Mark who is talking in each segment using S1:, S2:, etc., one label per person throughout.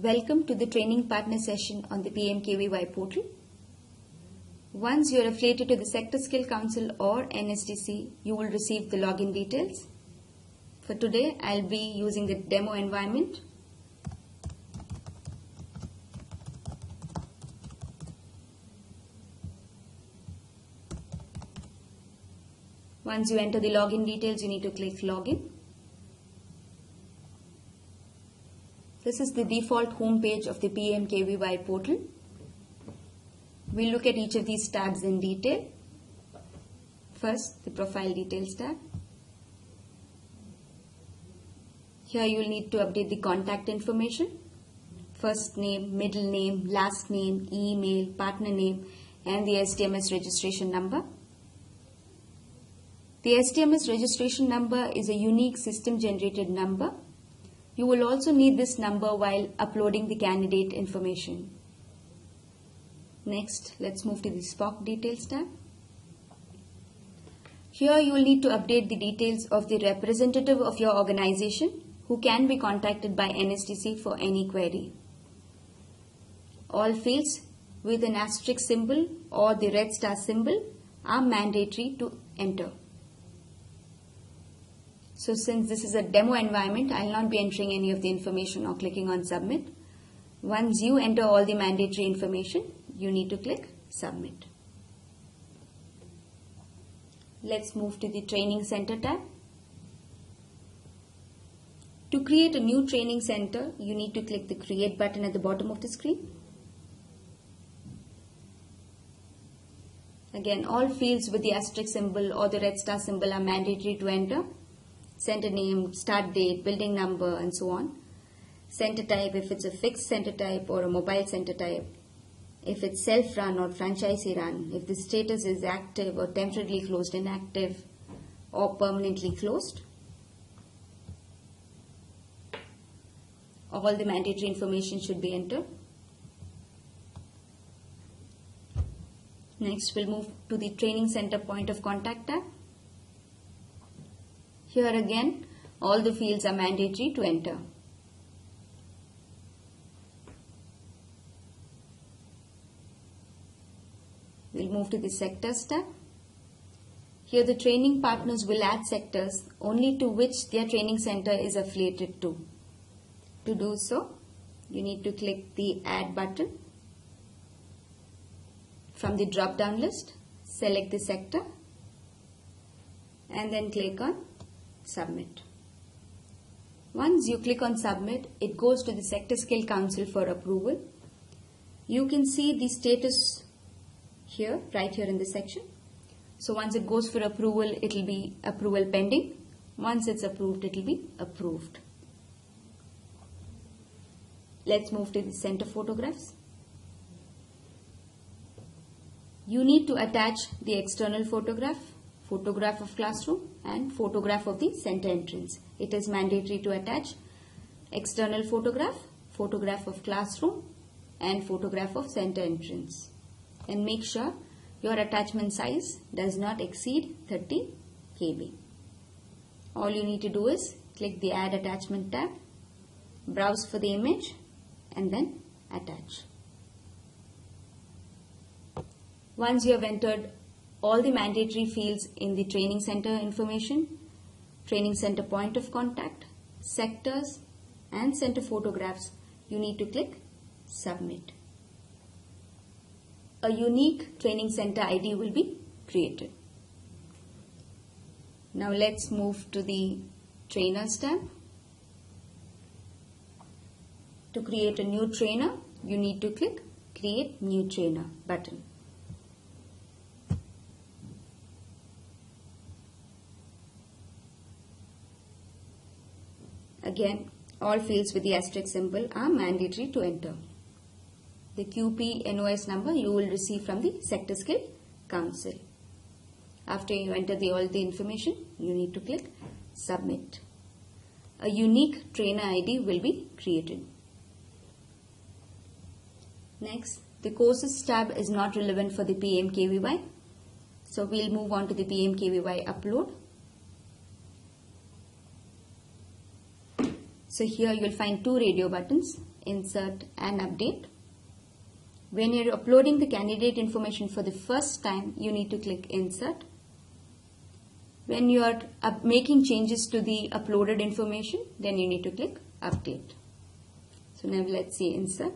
S1: Welcome to the training partner session on the PMKVY portal. Once you are affiliated to the Sector Skill Council or NSDC, you will receive the login details. For today, I'll be using the demo environment. Once you enter the login details, you need to click Login. This is the default home page of the PMKVY portal. We'll look at each of these tabs in detail. First, the Profile Details tab. Here you will need to update the contact information. First name, middle name, last name, email, partner name, and the STMS registration number. The STMS registration number is a unique system-generated number. You will also need this number while uploading the candidate information. Next, let's move to the SPOC Details tab. Here you will need to update the details of the representative of your organization who can be contacted by NSDC for any query. All fields with an asterisk symbol or the red star symbol are mandatory to enter. So since this is a demo environment, I will not be entering any of the information or clicking on Submit. Once you enter all the mandatory information, you need to click Submit. Let's move to the Training Center tab. To create a new training center, you need to click the Create button at the bottom of the screen. Again, all fields with the asterisk symbol or the red star symbol are mandatory to enter. Center name, start date, building number, and so on. Center type, if it's a fixed center type or a mobile center type. If it's self-run or franchisee run. If the status is active or temporarily closed, inactive, or permanently closed. All the mandatory information should be entered. Next, we'll move to the Training Center Point of Contact tab. Here again, all the fields are mandatory to enter. We'll move to the Sectors tab. Here the training partners will add sectors only to which their training center is affiliated to. To do so, you need to click the Add button. From the drop-down list, select the sector and then click on Submit. Once you click on Submit, it goes to the Sector Skill Council for approval. You can see the status here, right here in this section. So once it goes for approval, it will be approval pending. Once it's approved, it will be approved. Let's move to the center photographs. You need to attach the external photograph of classroom, and photograph of the center entrance. It is mandatory to attach external photograph of classroom, and photograph of center entrance. And make sure your attachment size does not exceed 30 KB. All you need to do is click the Add Attachment tab, browse for the image, and then attach. Once you have entered all the mandatory fields in the training center information, training center point of contact, sectors, and center photographs, you need to click Submit. A unique training center ID will be created. Now let's move to the Trainers tab. To create a new trainer, you need to click Create New Trainer button. Again, all fields with the asterisk symbol are mandatory to enter. The QP NOS number you will receive from the Sector Skill Council. After you enter all the information, you need to click Submit. A unique trainer ID will be created. Next, the Courses tab is not relevant for the PMKVY. So we'll move on to the PMKVY Upload. So here you will find two radio buttons. insert and update. When you're uploading the candidate information for the first time, you need to click insert. When you are making changes to the uploaded information, then you need to click update. So now let's see insert.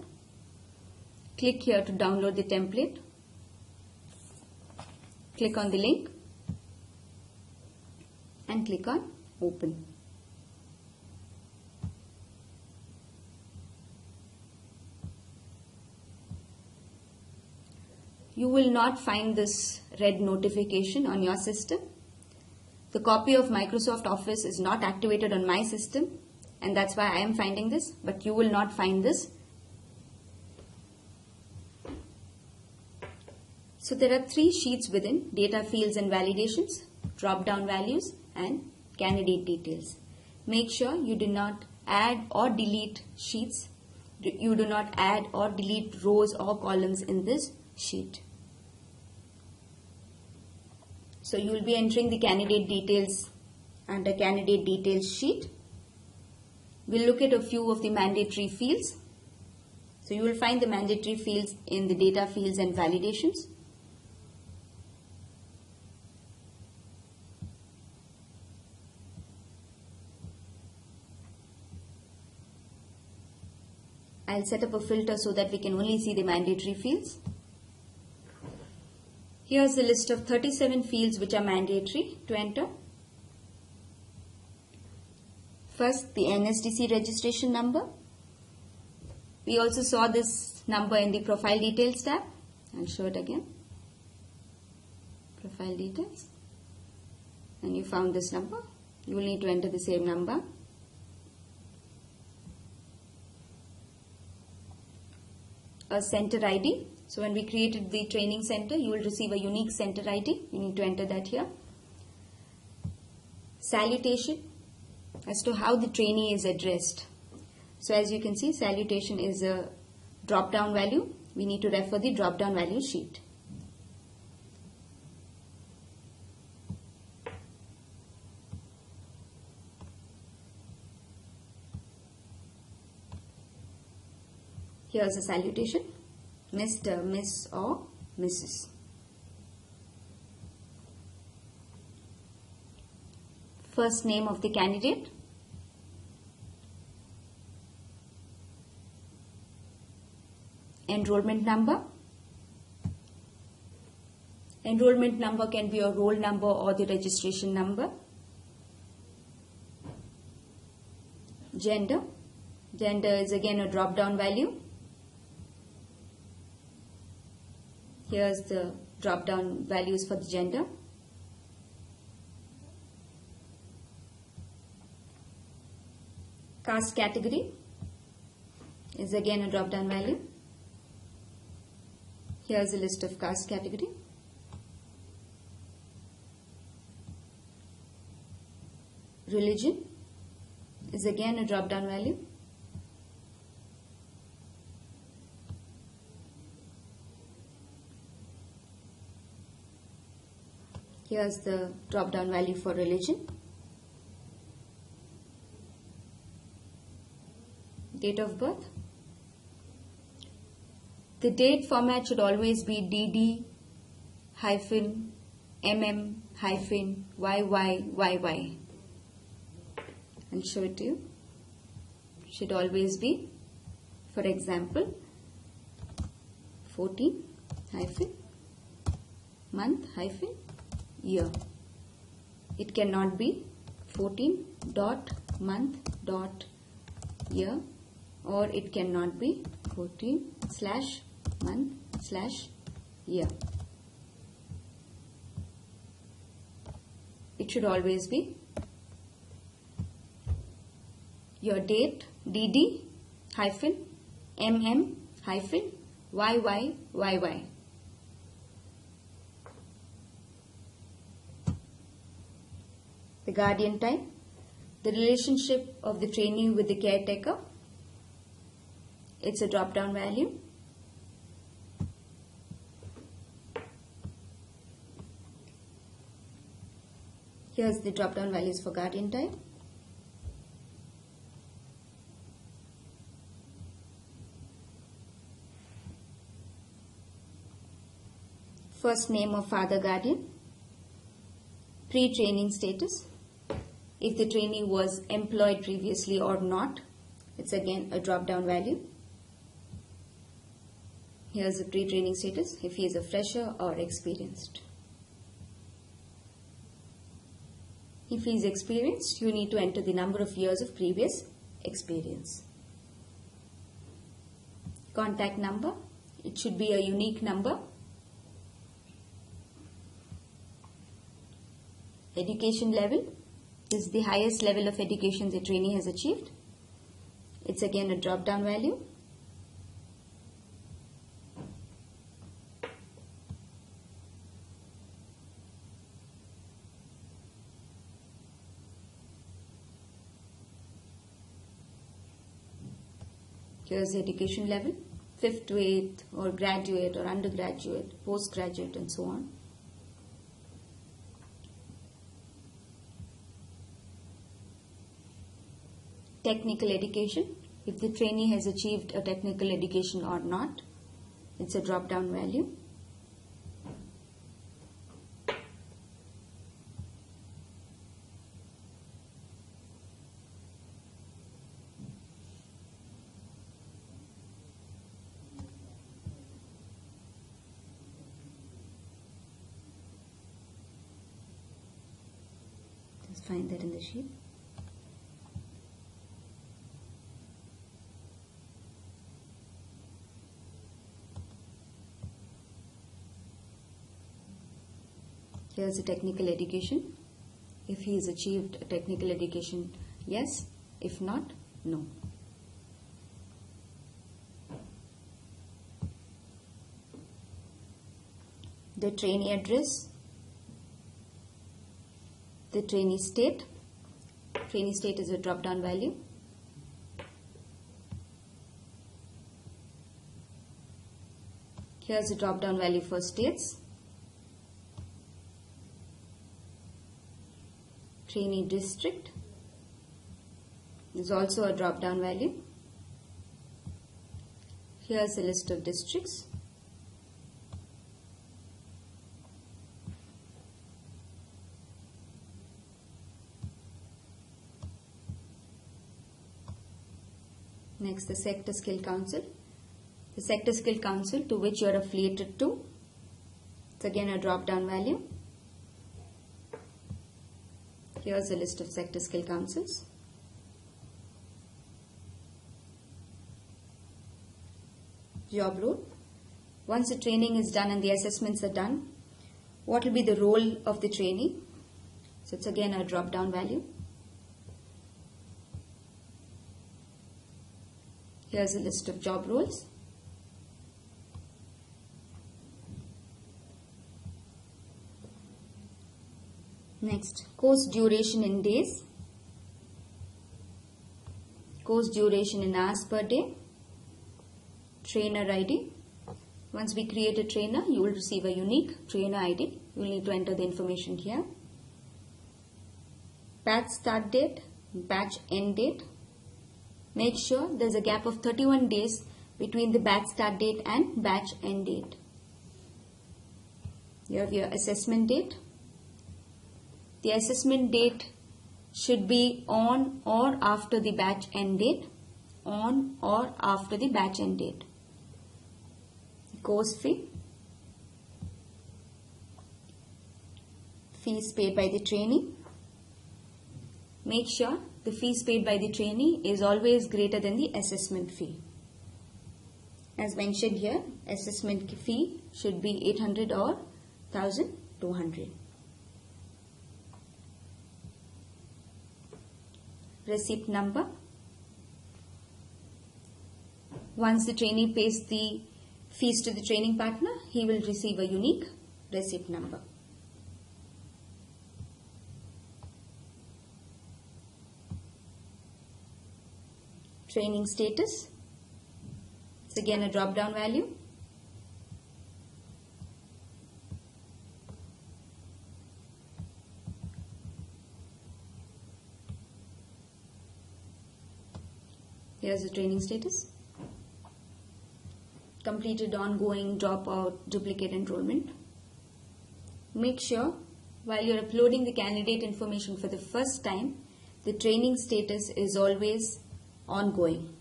S1: Click here to download the template. Click on the link and click on open. You will not find this red notification on your system. The copy of Microsoft Office is not activated on my system, and that's why I am finding this, but you will not find this. So there are 3 sheets within: data fields and validations, drop-down values, and candidate details. Make sure you do not add or delete sheets. You do not add or delete rows or columns in this sheet. So you will be entering the candidate details under candidate details sheet. We'll look at a few of the mandatory fields. So you will find the mandatory fields in the data fields and validations. I'll set up a filter so that we can only see the mandatory fields. Here's the list of 37 fields which are mandatory to enter. First, the NSDC registration number. We also saw this number in the profile details tab. I'll show it again. Profile details. And you found this number. You will need to enter the same number. A center ID. So when we created the training center, you will receive a unique center ID. You need to enter that here. Salutation, as to how the trainee is addressed. So as you can see, salutation is a drop-down value. We need to refer the drop-down value sheet. Here's a salutation: Mr., Miss, or Mrs. First name of the candidate. Enrollment number. Enrollment number can be a roll number or the registration number. Gender. Gender is again a drop-down value. Here's the drop-down values for the gender. Caste category is again a drop-down value. Here's a list of caste category. Religion is again a drop-down value. Here's the drop-down value for religion. Date of birth. The date format should always be DD-MM-YY. I'll show it to you. Should always be, for example, 14-month-year. It cannot be 14.month.year, or it cannot be 14/month/year. It should always be your date DD-MM-YYYY. The guardian type, the relationship of the trainee with the caretaker. It's a drop-down value. Here's the drop-down values for guardian type. First name of father guardian. Pre-training status. If the trainee was employed previously or not. It's again a drop-down value. Here's the pre-training status, if he is a fresher or experienced. If he is experienced, you need to enter the number of years of previous experience. Contact number, it should be a unique number. Education level, this is the highest level of education the trainee has achieved. It's again a drop-down value. Here's the education level, 5th to 8th, or graduate or undergraduate, postgraduate, and so on. Technical education, if the trainee has achieved a technical education or not, it's a drop-down value. Just find that in the sheet. Here's a technical education. If he has achieved a technical education, yes. If not, no. The trainee address, the trainee state. Trainee state is a drop-down value. Here's a drop-down value for states. Trainee district is also a drop-down value. Here's a list of districts. Next, the sector skill council. The sector skill council to which you are affiliated to. It's again a drop-down value. Here's a list of sector skill councils. Job role. Once the training is done and the assessments are done, what will be the role of the trainee? So it's again a drop-down value. Here's a list of job roles. Next, course duration in days, course duration in hours per day, trainer ID. Once we create a trainer, you will receive a unique trainer ID. You will need to enter the information here. Batch start date, batch end date. Make sure there's a gap of 31 days between the batch start date and batch end date. You have your assessment date. The assessment date should be on or after the batch end date. On or after the batch end date. Course fee. Fees paid by the trainee. Make sure the fees paid by the trainee is always greater than the assessment fee. As mentioned here, assessment fee should be 800 or 1200. Receipt number. Once the trainee pays the fees to the training partner, he will receive a unique receipt number. Training status. It's again a drop-down value. Here's the training status. Completed, ongoing, dropout, duplicate enrollment. Make sure while you're uploading the candidate information for the first time, the training status is always ongoing.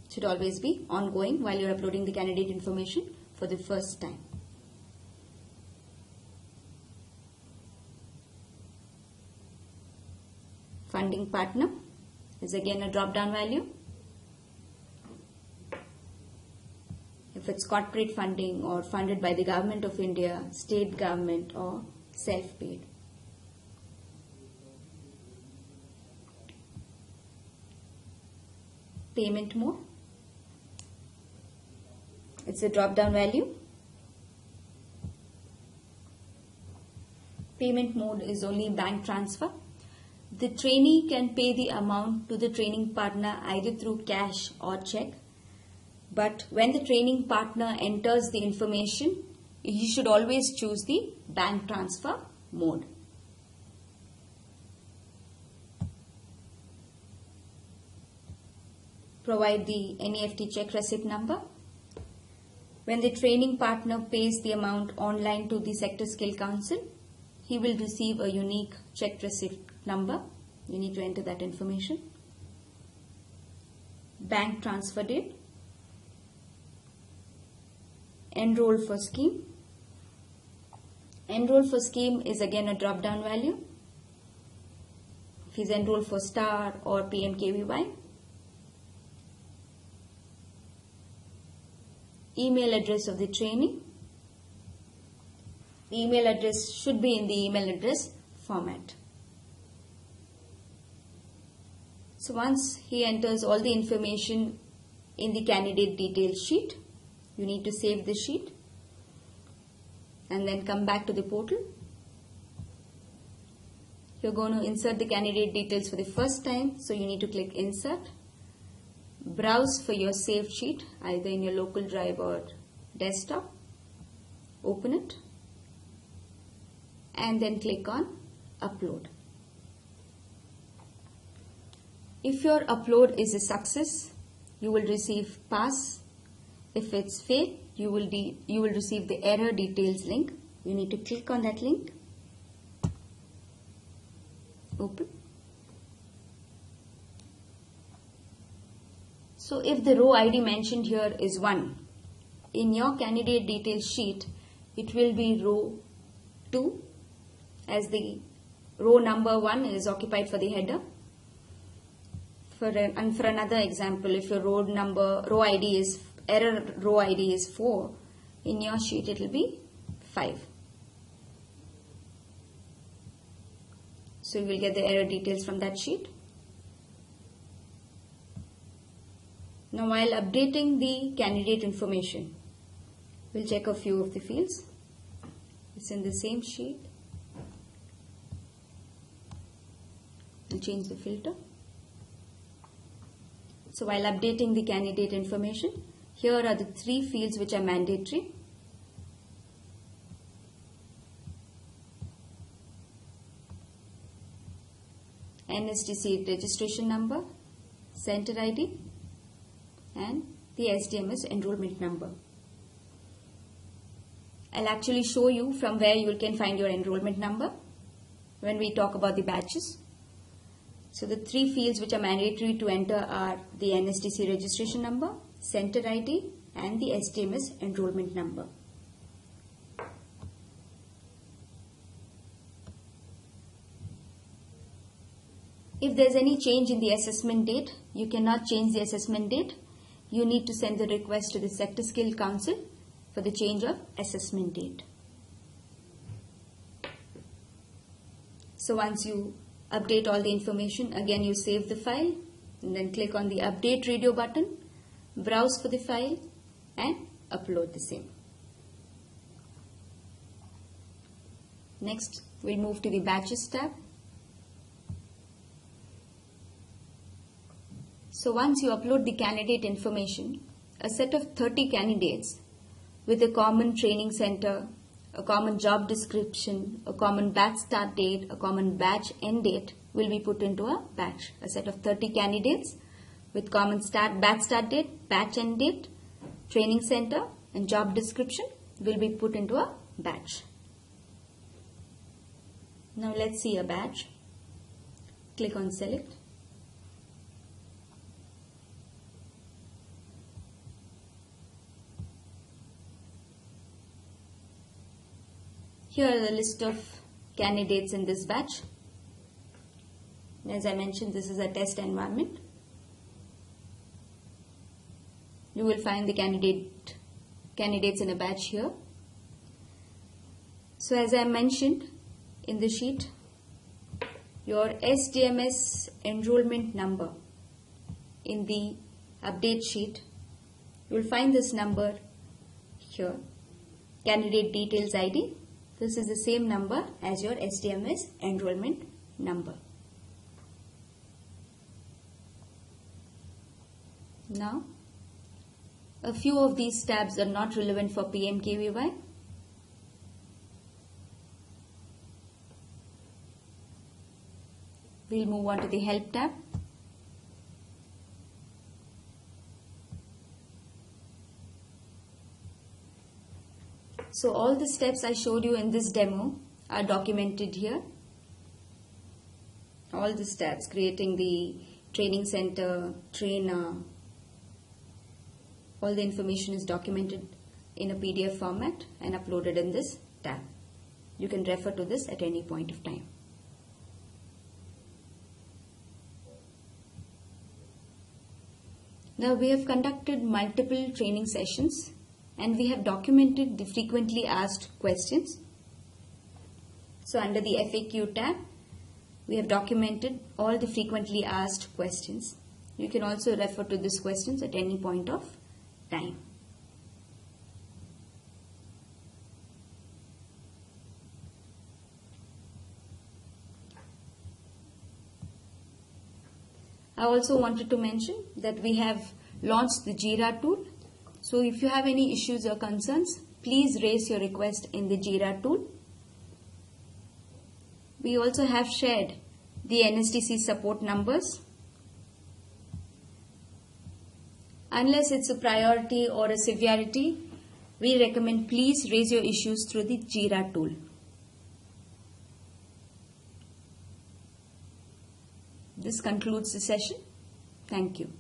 S1: It should always be ongoing while you're uploading the candidate information for the first time. Funding partner is again a drop-down value. If it's corporate funding or funded by the Government of India, state government or self-paid. Payment mode. It's a drop-down value. Payment mode is only bank transfer. The trainee can pay the amount to the training partner either through cash or check. But when the training partner enters the information, he should always choose the bank transfer mode. Provide the NEFT check receipt number. When the training partner pays the amount online to the Sector Skill Council, he will receive a unique check receipt number. You need to enter that information. Bank transfer date. Enroll for scheme. Enroll for scheme is again a drop-down value. If he's enrolled for STAR or PMKVY. Email address of the trainee. The email address should be in the email address format. So once he enters all the information in the candidate details sheet, you need to save the sheet and then come back to the portal. You're going to insert the candidate details for the first time, so you need to click Insert. Browse for your saved sheet either in your local drive or desktop. Open it and then click on Upload. If your upload is a success, you will receive pass. If it's fail, you will receive the error details link. You need to click on that link. Open. So if the row ID mentioned here is 1, in your candidate details sheet, it will be row 2, as the row number 1 is occupied for the header. For another example, if your row ID is error row ID is 4, in your sheet it will be 5. So you will get the error details from that sheet. Now while updating the candidate information, we'll check a few of the fields. It's in the same sheet. We'll change the filter. So while updating the candidate information, here are the 3 fields which are mandatory. NSTC registration number, center ID, and the SDMS enrollment number. I'll actually show you from where you can find your enrollment number when we talk about the batches. So the 3 fields which are mandatory to enter are the NSTC registration number, center ID, and the SDMS enrollment number. If there's any change in the assessment date, you cannot change the assessment date. You need to send the request to the Sector Skill Council for the change of assessment date. So once you update all the information, again you save the file and then click on the Update Radio button, browse for the file and upload the same. Next, we'll move to the Batches tab. So once you upload the candidate information, a set of 30 candidates with a common training center, a common job description, a common batch start date, a common batch end date will be put into a batch. A set of 30 candidates with common batch start date, batch end date, training center and job description will be put into a batch. Now let's see a badge. Click on select. Here are the list of candidates in this batch. As I mentioned, this is a test environment. You will find the candidates in a batch here. So as I mentioned in the sheet, your SDMS enrollment number in the update sheet, you will find this number here, candidate details ID. This is the same number as your SDMS enrollment number. Now, a few of these tabs are not relevant for PMKVY. We'll move on to the Help tab. So all the steps I showed you in this demo are documented here. All the steps, creating the training center, trainer, all the information is documented in a PDF format and uploaded in this tab. You can refer to this at any point of time. Now we have conducted multiple training sessions and we have documented the frequently asked questions. So under the FAQ tab, we have documented all the frequently asked questions. You can also refer to these questions at any point of time. I also wanted to mention that we have launched the Jira tool. So if you have any issues or concerns, please raise your request in the Jira tool. We also have shared the NSDC support numbers. Unless it's a priority or a severity, we recommend please raise your issues through the Jira tool. This concludes the session. Thank you.